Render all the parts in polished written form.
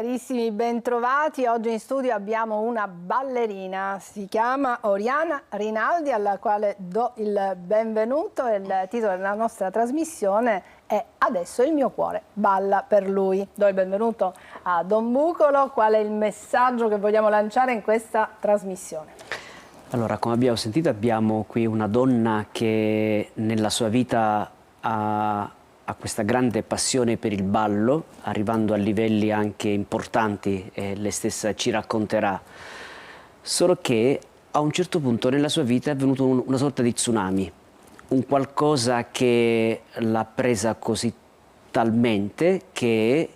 Carissimi, bentrovati. Oggi in studio abbiamo una ballerina, si chiama Oriana Rinaldi, alla quale do il benvenuto. Il titolo della nostra trasmissione è Adesso il mio cuore balla per lui. Do il benvenuto a Don Bucolo. Qual è il messaggio che vogliamo lanciare in questa trasmissione? Allora, come abbiamo sentito, abbiamo qui una donna che nella sua vita ha questa grande passione per il ballo, arrivando a livelli anche importanti, lei stessa ci racconterà. Solo che a un certo punto nella sua vita è avvenuto una sorta di tsunami, un qualcosa che l'ha presa così talmente che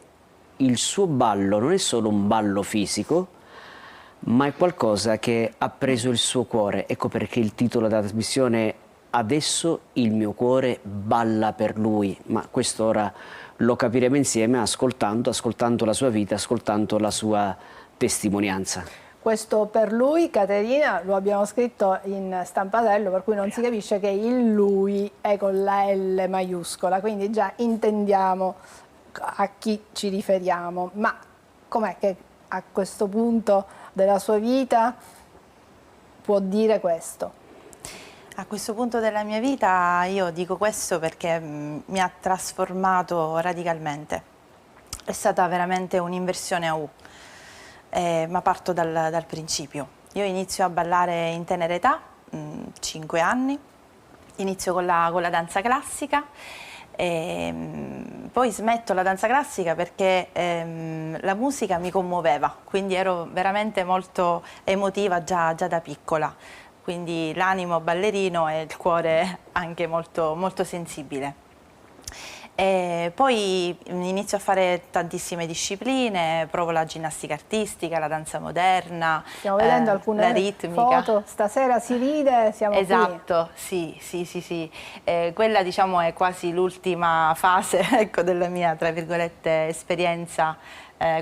il suo ballo non è solo un ballo fisico, ma è qualcosa che ha preso il suo cuore. Ecco perché il titolo della trasmissione è Adesso il mio cuore balla per lui. Ma questo ora lo capiremo insieme ascoltando la sua vita, ascoltando la sua testimonianza. Questo per lui, Caterina, lo abbiamo scritto in stampatello, per cui non si capisce che il lui è con la L maiuscola, quindi già intendiamo a chi ci riferiamo. Ma com'è che a questo punto della sua vita può dire questo? A questo punto della mia vita io dico questo perché mi ha trasformato radicalmente. È stata veramente un'inversione a U, ma parto dal principio. Io inizio a ballare in tenera età, 5 anni, inizio con la danza classica. Poi smetto la danza classica perché la musica mi commuoveva, quindi ero veramente molto emotiva già da piccola, quindi l'animo ballerino e il cuore anche molto, molto sensibile. E poi inizio a fare tantissime discipline, provo la ginnastica artistica, la danza moderna, stiamo vedendo alcune la ritmica. foto, stasera si ride, siamo esatto, qui. sì. Quella diciamo è quasi l'ultima fase ecco, della mia, tra virgolette, esperienza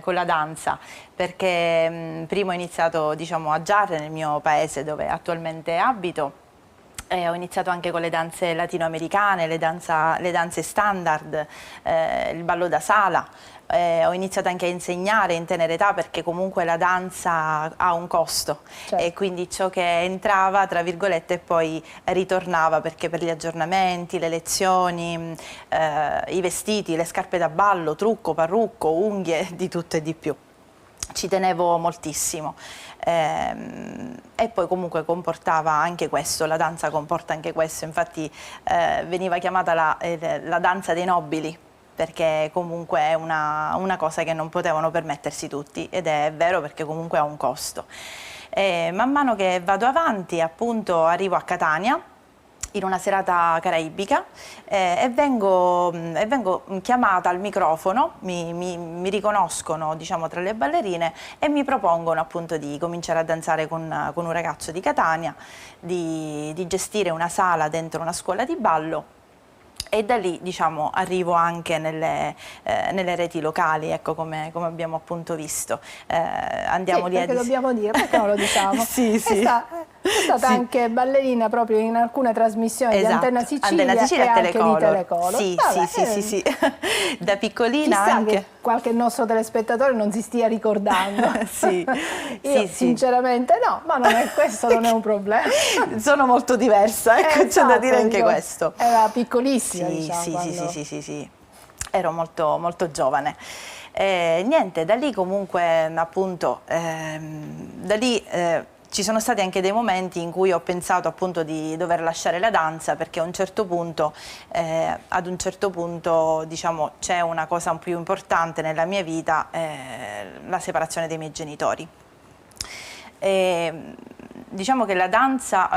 con la danza, perché prima ho iniziato diciamo, a Giarre, nel mio paese dove attualmente abito. Ho iniziato anche con le danze latinoamericane, le danze standard, il ballo da sala. Ho iniziato anche a insegnare in tenera età perché comunque la danza ha un costo, certo. E quindi ciò che entrava, tra virgolette, poi ritornava perché per gli aggiornamenti, le lezioni, i vestiti, le scarpe da ballo, trucco, parrucco, unghie, di tutto e di più. Ci tenevo moltissimo. E poi comunque comportava anche questo, la danza comporta anche questo, infatti veniva chiamata la danza dei nobili, perché comunque è una cosa che non potevano permettersi tutti, ed è vero perché comunque ha un costo. Man mano che vado avanti, appunto, arrivo a Catania, in una serata caraibica e vengo chiamata al microfono, mi riconoscono diciamo, tra le ballerine e mi propongono appunto di cominciare a danzare con un ragazzo di Catania, di gestire una sala dentro una scuola di ballo. E da lì diciamo, arrivo anche nelle reti locali, ecco, come abbiamo appunto visto. Andiamo lì perché dobbiamo dire, perché non lo diciamo? Sì. È stata anche ballerina proprio in alcune trasmissioni, esatto, di Antenna Sicilia, e anche di Telecolor. Sì. Da piccolina chissà anche. Che qualche nostro telespettatore non si stia ricordando. Io sinceramente no, ma non è questo, non è un problema. Sono molto diversa, ecco, c'è da dire anche questo. Era piccolissima, sì. Ero molto, molto giovane. Niente, da lì comunque appunto, da lì ci sono stati anche dei momenti in cui ho pensato appunto di dover lasciare la danza, perché a un certo punto, diciamo, c'è una cosa un più importante nella mia vita, la separazione dei miei genitori. Diciamo che la danza,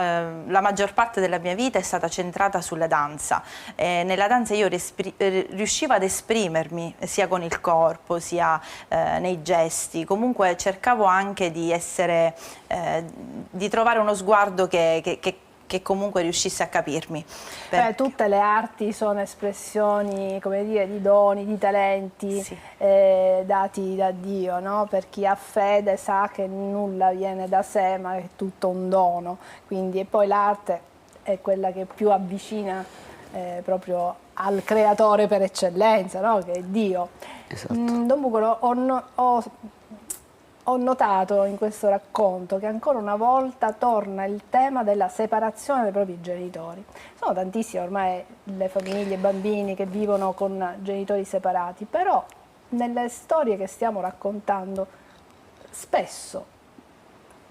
la maggior parte della mia vita è stata centrata sulla danza. Nella danza io riuscivo ad esprimermi sia con il corpo sia nei gesti, comunque cercavo anche di trovare uno sguardo che comunque riuscisse a capirmi. Tutte le arti sono espressioni, come dire, di doni, di talenti, sì, dati da Dio, no? Per chi ha fede sa che nulla viene da sé, ma è tutto un dono. Quindi, e poi l'arte è quella che più avvicina proprio al creatore per eccellenza, no? Che è Dio. Esatto. Don Bucolo, ho notato in questo racconto che ancora una volta torna il tema della separazione dei propri genitori. Sono tantissime ormai le famiglie, i bambini che vivono con genitori separati, però nelle storie che stiamo raccontando spesso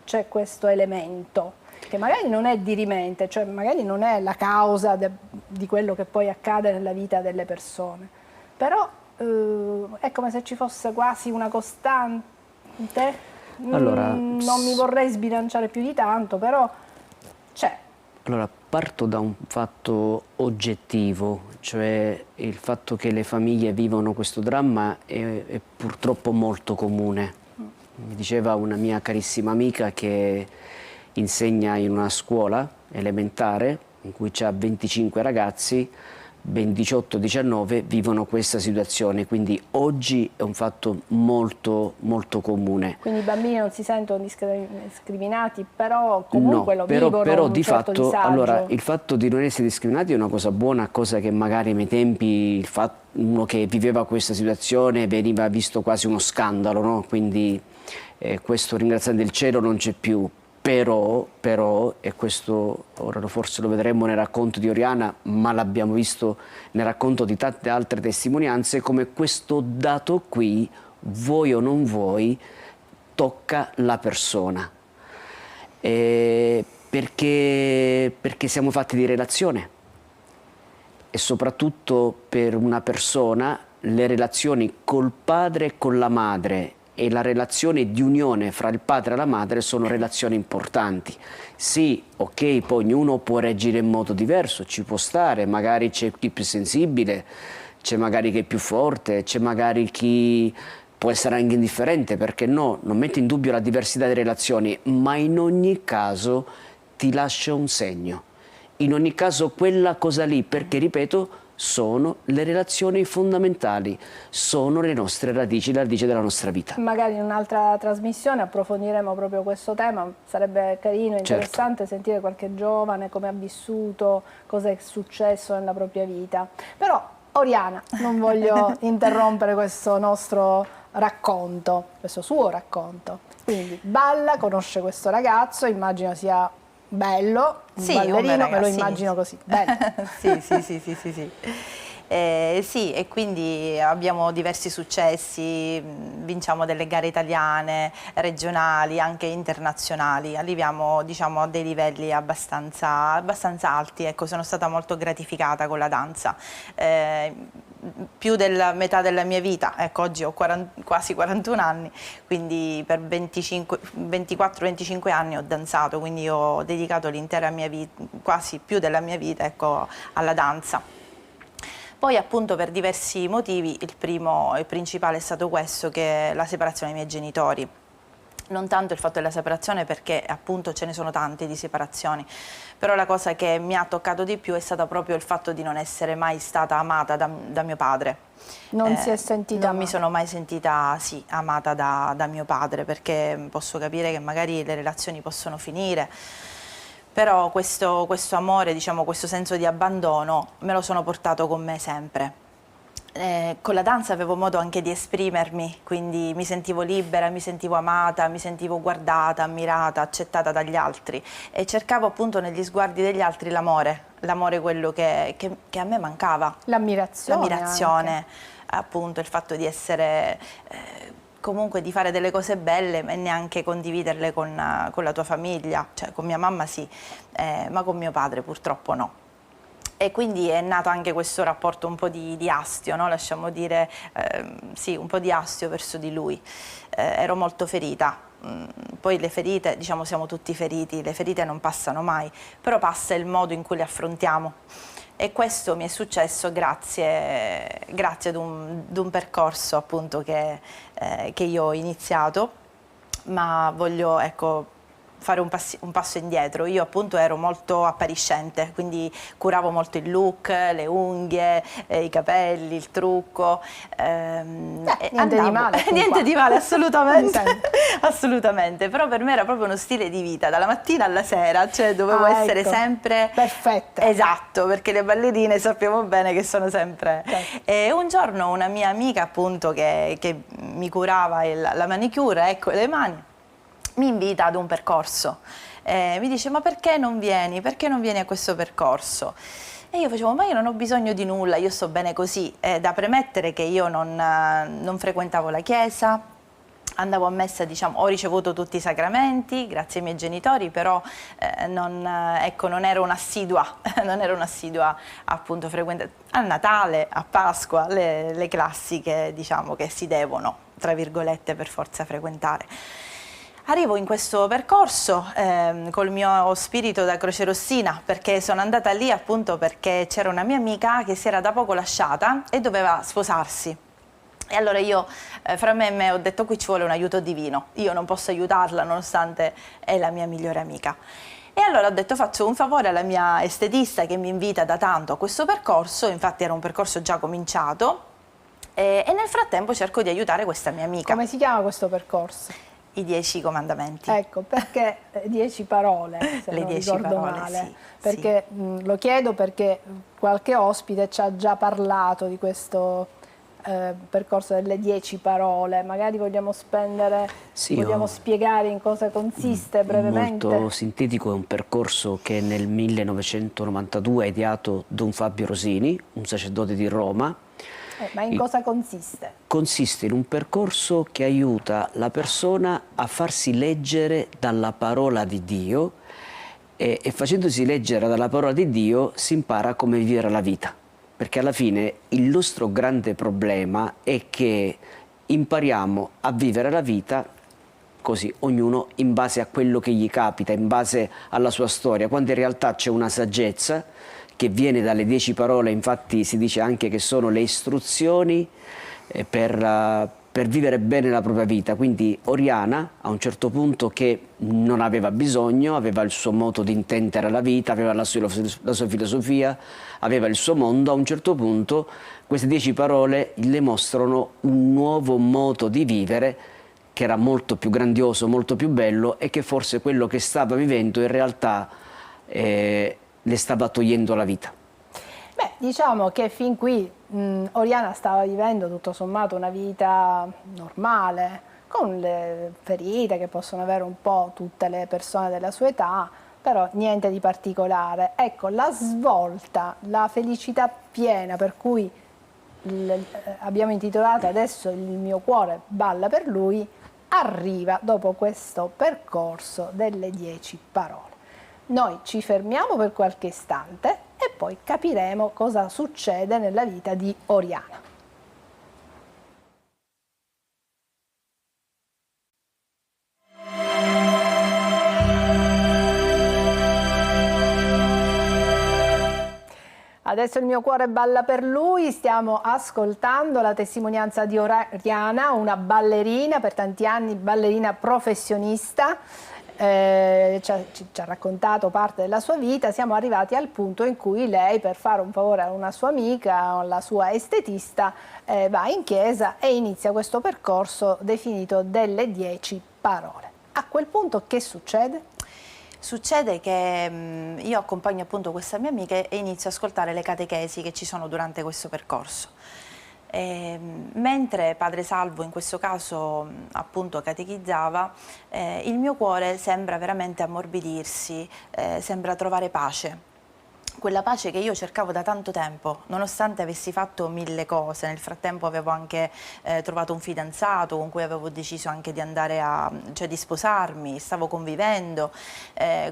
c'è questo elemento che magari non è dirimente, cioè magari non è la causa di quello che poi accade nella vita delle persone, però è come se ci fosse quasi una costante. Allora, non mi vorrei sbilanciare più di tanto, però c'è. Allora, parto da un fatto oggettivo, cioè il fatto che le famiglie vivono questo dramma è purtroppo molto comune. Mi diceva una mia carissima amica che insegna in una scuola elementare in cui c'ha 25 ragazzi, ben 18-19 vivono questa situazione, quindi oggi è un fatto molto molto comune. Quindi i bambini non si sentono discriminati, però comunque no, lo vivono però un di certo fatto, disagio. allora, il fatto di non essere discriminati è una cosa buona, cosa che magari ai miei tempi uno che viveva questa situazione veniva visto quasi uno scandalo, no? Quindi questo, ringraziando il cielo, non c'è più. Però, e questo ora forse lo vedremo nel racconto di Oriana, ma l'abbiamo visto nel racconto di tante altre testimonianze, come questo dato qui, vuoi o non vuoi, tocca la persona. Perché siamo fatti di relazione e soprattutto per una persona le relazioni col padre e con la madre e la relazione di unione fra il padre e la madre sono relazioni importanti. Sì, ok, poi ognuno può reagire in modo diverso, ci può stare, magari c'è chi è più sensibile, c'è magari chi è più forte, c'è magari chi può essere anche indifferente, perché no, non metto in dubbio la diversità delle relazioni, ma in ogni caso ti lascia un segno. In ogni caso quella cosa lì, perché ripeto, sono le relazioni fondamentali, sono le nostre radici, la radice della nostra vita. Magari in un'altra trasmissione approfondiremo proprio questo tema, sarebbe carino, interessante sentire qualche giovane come ha vissuto, cosa è successo nella propria vita. Però Oriana, non voglio interrompere questo nostro racconto, questo suo racconto. Quindi balla, conosce questo ragazzo, immagino sia bello, un ballerino, me lo immagino così. Bello. Sì. Sì, e quindi abbiamo diversi successi, vinciamo delle gare italiane, regionali, anche internazionali, arriviamo diciamo a dei livelli abbastanza alti, ecco, sono stata molto gratificata con la danza. Più della metà della mia vita, ecco, oggi ho quasi 41 anni, quindi per 24-25 anni ho danzato, quindi ho dedicato l'intera mia vita, quasi più della mia vita, ecco, alla danza. Poi appunto per diversi motivi, il primo e principale è stato questo, che è la separazione dei miei genitori. Non tanto il fatto della separazione, perché appunto ce ne sono tante di separazioni, però la cosa che mi ha toccato di più è stata proprio il fatto di non essere mai stata amata da mio padre. Non si è sentita Non mi sono mai sentita amata da mio padre, perché posso capire che magari le relazioni possono finire, però questo amore, diciamo, questo senso di abbandono me lo sono portato con me sempre. Con la danza avevo modo anche di esprimermi, quindi mi sentivo libera, mi sentivo amata, mi sentivo guardata, ammirata, accettata dagli altri, e cercavo appunto negli sguardi degli altri l'amore quello che a me mancava. L'ammirazione, appunto, il fatto di essere, comunque di fare delle cose belle e neanche condividerle con la tua famiglia, cioè con mia mamma sì, ma con mio padre purtroppo no. E quindi è nato anche questo rapporto un po' di astio, no? Lasciamo dire, sì, un po' di astio verso di lui. Ero molto ferita, poi le ferite, diciamo, siamo tutti feriti, le ferite non passano mai, però passa il modo in cui le affrontiamo. E questo mi è successo grazie ad un percorso appunto che io ho iniziato, ma voglio, ecco, fare un passo indietro. Io appunto ero molto appariscente, quindi curavo molto il look, le unghie, i capelli, il trucco. Niente di male. Niente di male, assolutamente. Assolutamente, però per me era proprio uno stile di vita, dalla mattina alla sera, cioè dovevo essere ecco, sempre perfetta. Esatto, perché le ballerine sappiamo bene che sono sempre. Certo. E un giorno una mia amica appunto che mi curava la manicure, ecco, le mani, mi invita ad un percorso. Mi dice: ma perché non vieni? Perché non vieni a questo percorso? E io facevo: ma io non ho bisogno di nulla, io sto bene così. Da premettere che io non frequentavo la chiesa, andavo a messa, diciamo, ho ricevuto tutti i sacramenti grazie ai miei genitori, però ecco, non ero un'assidua, non ero un'assidua appunto frequente a Natale, a Pasqua, le classiche, diciamo, che si devono, tra virgolette, per forza frequentare. Arrivo in questo percorso col mio spirito da crocerossina, perché sono andata lì appunto perché c'era una mia amica che si era da poco lasciata e doveva sposarsi. E allora io, fra me e me, ho detto: qui ci vuole un aiuto divino, io non posso aiutarla nonostante è la mia migliore amica. E allora ho detto: faccio un favore alla mia estetista che mi invita da tanto a questo percorso, infatti era un percorso già cominciato, e nel frattempo cerco di aiutare questa mia amica. Come si chiama questo percorso? I 10 comandamenti. Ecco, perché 10 parole, se Le non 10 ricordo parole, male. sì, Perché lo chiedo perché qualche ospite ci ha già parlato di questo percorso delle 10 parole. Magari vogliamo vogliamo spiegare in cosa consiste brevemente? Molto sintetico, è un percorso che nel 1992 ha ideato Don Fabio Rosini, un sacerdote di Roma. Ma in cosa consiste? Consiste in un percorso che aiuta la persona a farsi leggere dalla parola di Dio e facendosi leggere dalla parola di Dio si impara come vivere la vita. Perché alla fine il nostro grande problema è che impariamo a vivere la vita così, ognuno in base a quello che gli capita, in base alla sua storia, quando in realtà c'è una saggezza che viene dalle 10 parole. Infatti si dice anche che sono le istruzioni per vivere bene la propria vita. Quindi Oriana a un certo punto, che non aveva bisogno, aveva il suo modo di intendere la vita, aveva la sua filosofia, aveva il suo mondo, a un certo punto queste 10 parole le mostrano un nuovo modo di vivere che era molto più grandioso, molto più bello, e che forse quello che stava vivendo in realtà le stava togliendo la vita. Beh, diciamo che fin qui Oriana stava vivendo tutto sommato una vita normale, con le ferite che possono avere un po' tutte le persone della sua età, però niente di particolare. Ecco, la svolta, la felicità piena per cui abbiamo intitolato adesso Il mio cuore balla per lui, arriva dopo questo percorso delle 10 parole. Noi ci fermiamo per qualche istante e poi capiremo cosa succede nella vita di Oriana. Adesso Il mio cuore balla per lui, stiamo ascoltando la testimonianza di Oriana, una ballerina, per tanti anni ballerina professionista. Ci ha raccontato parte della sua vita. Siamo arrivati al punto in cui lei, per fare un favore a una sua amica, la sua estetista, va in chiesa e inizia questo percorso definito delle 10 parole. A quel punto che succede? Succede che io accompagno appunto questa mia amica e inizio a ascoltare le catechesi che ci sono durante questo percorso. Mentre Padre Salvo in questo caso appunto catechizzava, il mio cuore sembra veramente ammorbidirsi, sembra trovare pace. Quella pace che io cercavo da tanto tempo, nonostante avessi fatto 1000 cose. Nel frattempo avevo anche trovato un fidanzato con cui avevo deciso anche di andare cioè di sposarmi, stavo convivendo,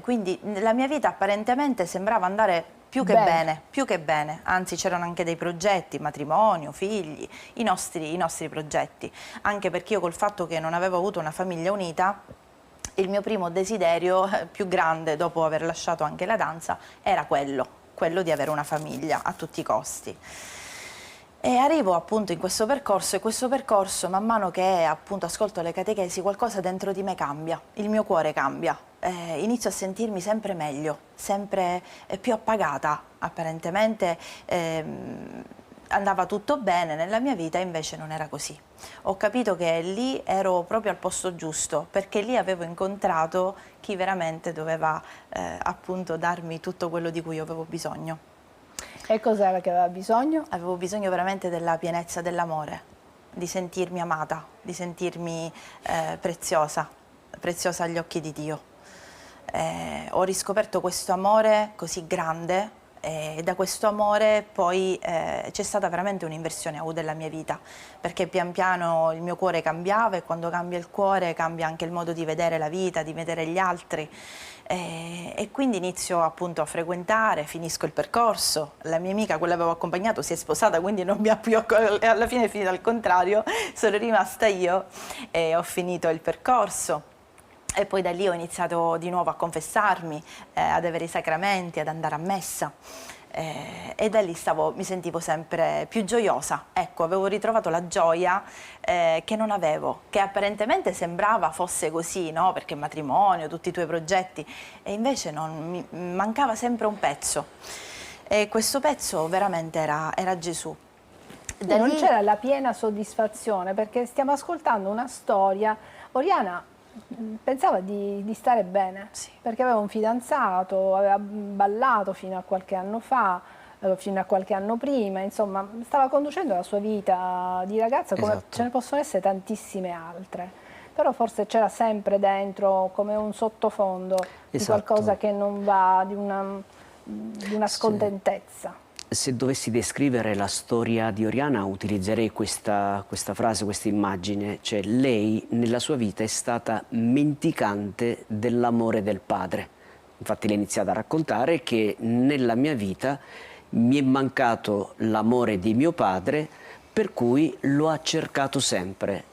quindi la mia vita apparentemente sembrava andare più che bene, anzi c'erano anche dei progetti, matrimonio, figli, i nostri progetti, anche perché io col fatto che non avevo avuto una famiglia unita, il mio primo desiderio più grande dopo aver lasciato anche la danza era quello di avere una famiglia a tutti i costi. E arrivo appunto in questo percorso, e questo percorso man mano che appunto ascolto le catechesi, qualcosa dentro di me cambia, il mio cuore cambia. inizio a sentirmi sempre meglio, sempre più appagata. Apparentemente andava tutto bene nella mia vita, invece non era così. Ho capito che lì ero proprio al posto giusto, perché lì avevo incontrato chi veramente doveva appunto darmi tutto quello di cui io avevo bisogno. E cos'era che aveva bisogno? Avevo bisogno veramente della pienezza dell'amore, di sentirmi amata, di sentirmi preziosa, preziosa agli occhi di Dio. Ho riscoperto questo amore così grande, e da questo amore poi c'è stata veramente un'inversione della mia vita, perché pian piano il mio cuore cambiava, e quando cambia il cuore cambia anche il modo di vedere la vita, di vedere gli altri, e quindi inizio appunto a frequentare, finisco il percorso. La mia amica, quella che avevo accompagnato, si è sposata, quindi non mi ha più alla fine è finita al contrario, sono rimasta io e ho finito il percorso. E poi da lì ho iniziato di nuovo a confessarmi, ad avere i sacramenti, ad andare a messa, e da lì mi sentivo sempre più gioiosa. Ecco, avevo ritrovato la gioia che non avevo, che apparentemente sembrava fosse così, no? Perché matrimonio, tutti i tuoi progetti, e invece mi mancava sempre un pezzo. E questo pezzo veramente era Gesù. Non c'era la piena soddisfazione, perché stiamo ascoltando una storia. Oriana pensava di stare bene, Sì. perché aveva un fidanzato, aveva ballato fino a qualche anno fa, fino a qualche anno prima, insomma stava conducendo la sua vita di ragazza come Esatto. ce ne possono essere tantissime altre, però forse c'era sempre dentro come un sottofondo di Esatto. qualcosa che non va, di una scontentezza. Se dovessi descrivere la storia di Oriana utilizzerei questa frase, questa immagine, cioè lei nella sua vita è stata mendicante dell'amore del padre. Infatti lei ha iniziato a raccontare che nella mia vita mi è mancato l'amore di mio padre, per cui lo ha cercato sempre,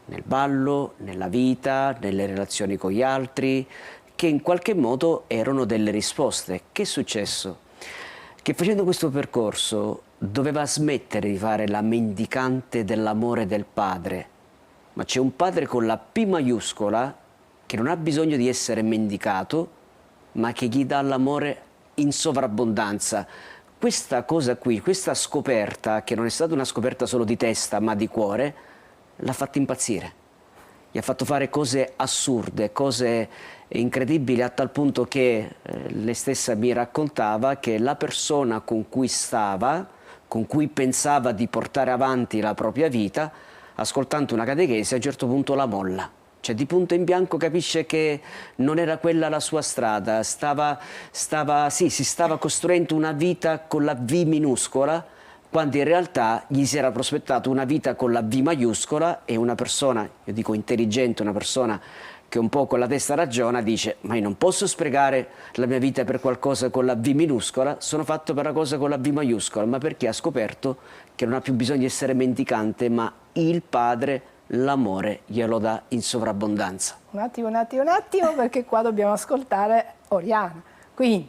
nel ballo, nella vita, nelle relazioni con gli altri, che in qualche modo erano delle risposte. Che è successo? Che facendo questo percorso doveva smettere di fare la mendicante dell'amore del padre, ma c'è un padre con la P maiuscola che non ha bisogno di essere mendicato, ma che gli dà l'amore in sovrabbondanza. Questa cosa qui, questa scoperta, che non è stata una scoperta solo di testa ma di cuore, l'ha fatta impazzire. Gli ha fatto fare cose assurde, cose incredibili, a tal punto che lei stessa mi raccontava che la persona con cui stava, con cui pensava di portare avanti la propria vita, ascoltando una catechesi, a un certo punto la molla. Cioè di punto in bianco capisce che non era quella la sua strada, si stava costruendo una vita con la V minuscola, quando in realtà gli si era prospettato una vita con la V maiuscola, e una persona, io dico intelligente, una persona che un po' con la testa ragiona, dice: ma io non posso sprecare la mia vita per qualcosa con la V minuscola, sono fatto per una cosa con la V maiuscola, ma perché ha scoperto che non ha più bisogno di essere mendicante, ma il padre l'amore glielo dà in sovrabbondanza. Un attimo, perché qua dobbiamo ascoltare Oriana. Quindi,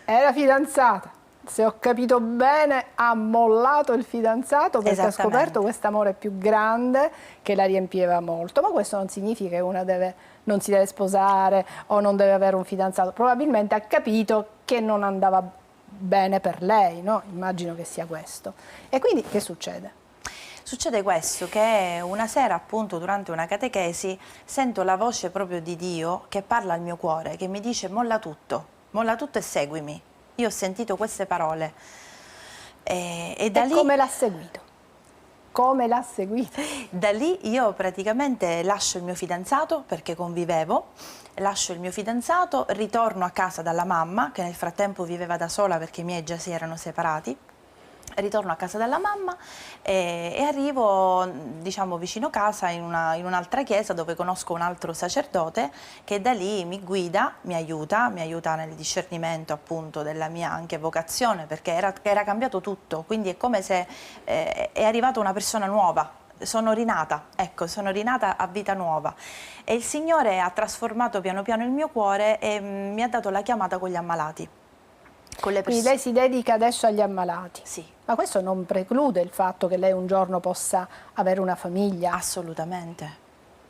era fidanzata, se ho capito bene, ha mollato il fidanzato perché ha scoperto questo amore più grande che la riempiva molto, ma questo non significa che una non si deve sposare o non deve avere un fidanzato. Probabilmente ha capito che non andava bene per lei, no? Immagino che sia questo. E quindi che succede? Succede questo, che una sera appunto durante una catechesi sento la voce proprio di Dio che parla al mio cuore, che mi dice: molla tutto e seguimi. Io ho sentito queste parole e da lì... come l'ha seguito? Come l'ha seguito? Da lì io praticamente lascio il mio fidanzato, perché convivevo, lascio il mio fidanzato, ritorno a casa dalla mamma, che nel frattempo viveva da sola perché i miei già si erano separati. Ritorno a casa dalla mamma e arrivo, diciamo, vicino casa in un'altra chiesa dove conosco un altro sacerdote che da lì mi guida, mi aiuta nel discernimento appunto della mia anche vocazione, perché era cambiato tutto, quindi è come se è arrivata una persona nuova. Sono rinata, ecco, sono rinata a vita nuova, e il Signore ha trasformato piano piano il mio cuore e mi ha dato la chiamata con gli ammalati. Quindi lei si dedica adesso agli ammalati? Sì. Ma questo non preclude il fatto che lei un giorno possa avere una famiglia? Assolutamente,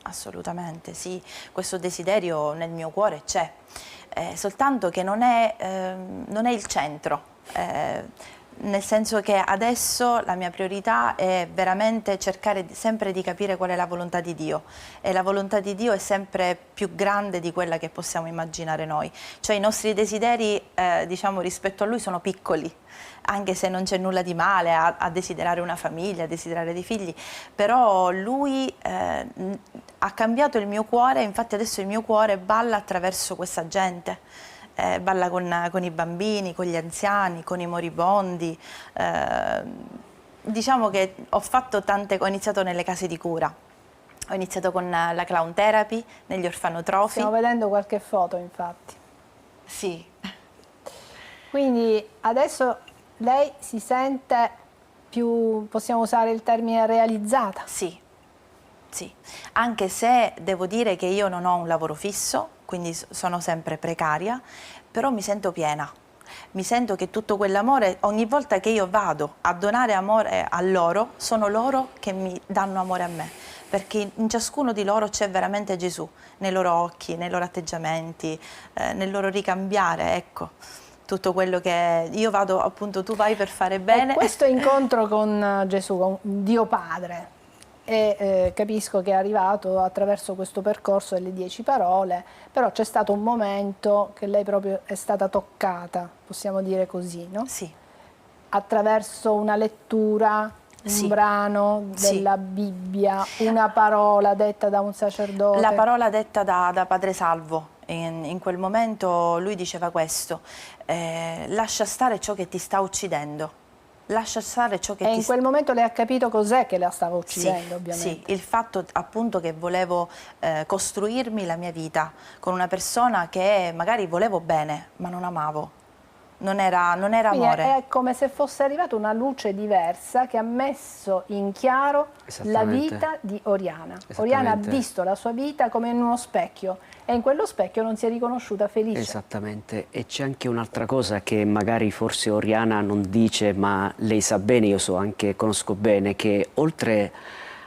assolutamente sì, questo desiderio nel mio cuore c'è, soltanto che non è il centro, nel senso che adesso la mia priorità è veramente cercare sempre di capire qual è la volontà di Dio, e la volontà di Dio è sempre più grande di quella che possiamo immaginare noi, cioè i nostri desideri diciamo rispetto a Lui sono piccoli, anche se non c'è nulla di male a desiderare una famiglia, a desiderare dei figli, però Lui ha cambiato il mio cuore, infatti adesso il mio cuore balla attraverso questa gente. Balla con i bambini, con gli anziani, con i moribondi. Diciamo che ho iniziato nelle case di cura, ho iniziato con la clown therapy, negli orfanotrofi. Stiamo vedendo qualche foto, infatti. Sì. Quindi adesso lei si sente più, possiamo usare il termine, realizzata? Sì, sì, anche se devo dire che io non ho un lavoro fisso, quindi sono sempre precaria, però mi sento piena. Mi sento che tutto quell'amore, ogni volta che io vado a donare amore a loro, sono loro che mi danno amore a me, perché in ciascuno di loro c'è veramente Gesù, nei loro occhi, nei loro atteggiamenti, nel loro ricambiare, ecco. Tutto quello che io vado, appunto, tu vai per fare bene. E questo incontro con Gesù, con Dio Padre, e capisco che è arrivato attraverso questo percorso delle 10 parole, però c'è stato un momento che lei proprio è stata toccata, possiamo dire così, no? Sì. Attraverso una lettura, un brano della Bibbia, una parola detta da un sacerdote. La parola detta da Padre Salvo. In quel momento lui diceva questo: lascia stare ciò che ti sta uccidendo. Lascia stare ciò che e in quel momento lei ha capito cos'è che la stava uccidendo, ovviamente. Sì, il fatto appunto che volevo costruirmi la mia vita con una persona che magari volevo bene, ma non amavo. Non era Quindi amore. È come se fosse arrivata una luce diversa che ha messo in chiaro la vita di Oriana. Oriana ha visto la sua vita come in uno specchio e in quello specchio non si è riconosciuta felice. Esattamente, e c'è anche un'altra cosa che magari forse Oriana non dice, ma lei sa bene, io so anche, conosco bene, che oltre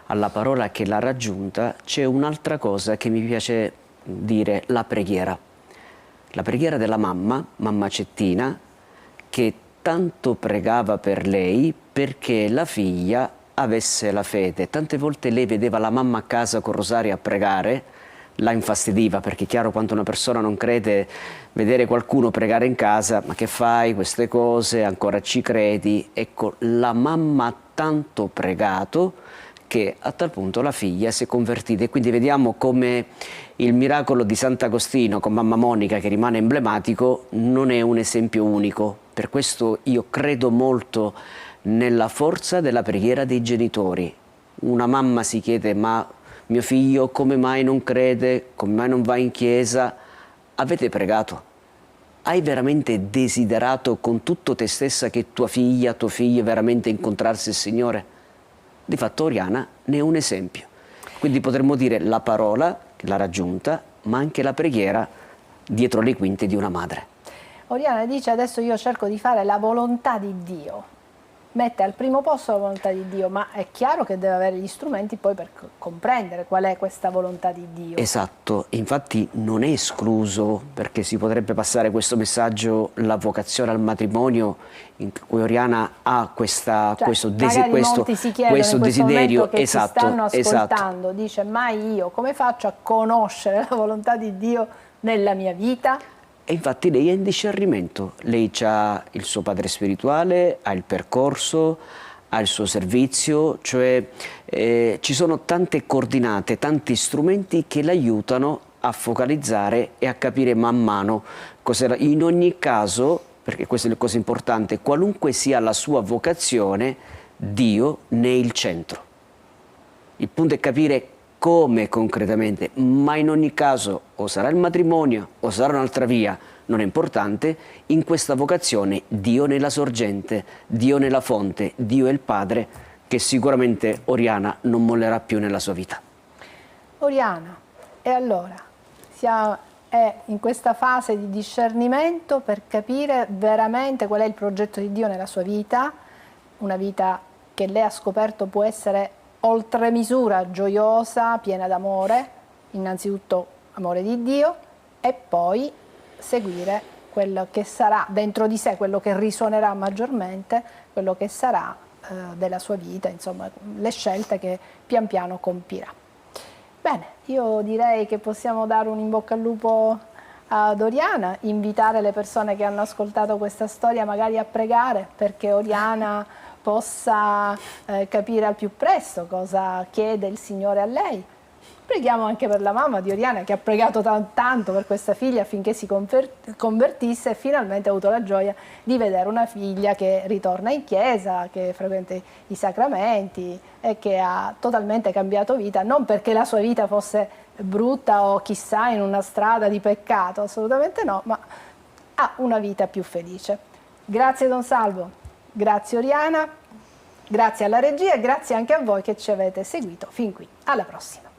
alla parola che l'ha raggiunta c'è un'altra cosa che mi piace dire: la preghiera. La preghiera della mamma Cettina, che tanto pregava per lei perché la figlia avesse la fede. Tante volte lei vedeva la mamma a casa col rosario a pregare, la infastidiva, perché è chiaro, quando una persona non crede, vedere qualcuno pregare in casa: ma che fai queste cose, ancora ci credi? Ecco, la mamma ha tanto pregato che a tal punto la figlia si è convertita, e quindi vediamo come il miracolo di Sant'Agostino con mamma Monica, che rimane emblematico, non è un esempio unico. Per questo io credo molto nella forza della preghiera dei genitori. Una mamma si chiede: ma mio figlio come mai non crede, come mai non va in chiesa? Avete pregato? Hai veramente desiderato con tutto te stessa che tua figlia, tuo figlio veramente incontrasse il Signore? Di fatto Oriana ne è un esempio. Quindi potremmo dire la parola che l'ha raggiunta, ma anche la preghiera dietro le quinte di una madre. Oriana dice: adesso io cerco di fare la volontà di Dio. Mette al primo posto la volontà di Dio, ma è chiaro che deve avere gli strumenti poi per comprendere qual è questa volontà di Dio. Esatto, infatti non è escluso, perché si potrebbe passare questo messaggio, la vocazione al matrimonio, in cui Oriana ha questo desiderio. Che ci stanno ascoltando, dice: ma io come faccio a conoscere la volontà di Dio nella mia vita? E infatti lei è in discernimento, lei ha il suo padre spirituale, ha il percorso, ha il suo servizio, cioè ci sono tante coordinate, tanti strumenti che l'aiutano a focalizzare e a capire man mano cos'era. In ogni caso, perché questa è la cosa importante, qualunque sia la sua vocazione, Dio ne è il centro. Il punto è capire come concretamente, ma in ogni caso o sarà il matrimonio o sarà un'altra via, non è importante, in questa vocazione Dio nella sorgente, Dio nella fonte, Dio è il Padre, che sicuramente Oriana non mollerà più nella sua vita. Oriana, e allora è in questa fase di discernimento per capire veramente qual è il progetto di Dio nella sua vita, una vita che lei ha scoperto può essere oltre misura gioiosa, piena d'amore, innanzitutto amore di Dio, e poi seguire quello che sarà dentro di sé, quello che risuonerà maggiormente, quello che sarà della sua vita, insomma, le scelte che pian piano compirà. Bene, io direi che possiamo dare un in bocca al lupo ad Oriana, invitare le persone che hanno ascoltato questa storia magari a pregare perché Oriana possa capire al più presto cosa chiede il Signore a lei. Preghiamo anche per la mamma di Oriana che ha pregato tanto per questa figlia affinché si convertisse e finalmente ha avuto la gioia di vedere una figlia che ritorna in chiesa, che frequenta i sacramenti e che ha totalmente cambiato vita, non perché la sua vita fosse brutta o chissà in una strada di peccato, assolutamente no, ma ha una vita più felice. Grazie Don Salvo, grazie Oriana, grazie alla regia e grazie anche a voi che ci avete seguito fin qui. Alla prossima.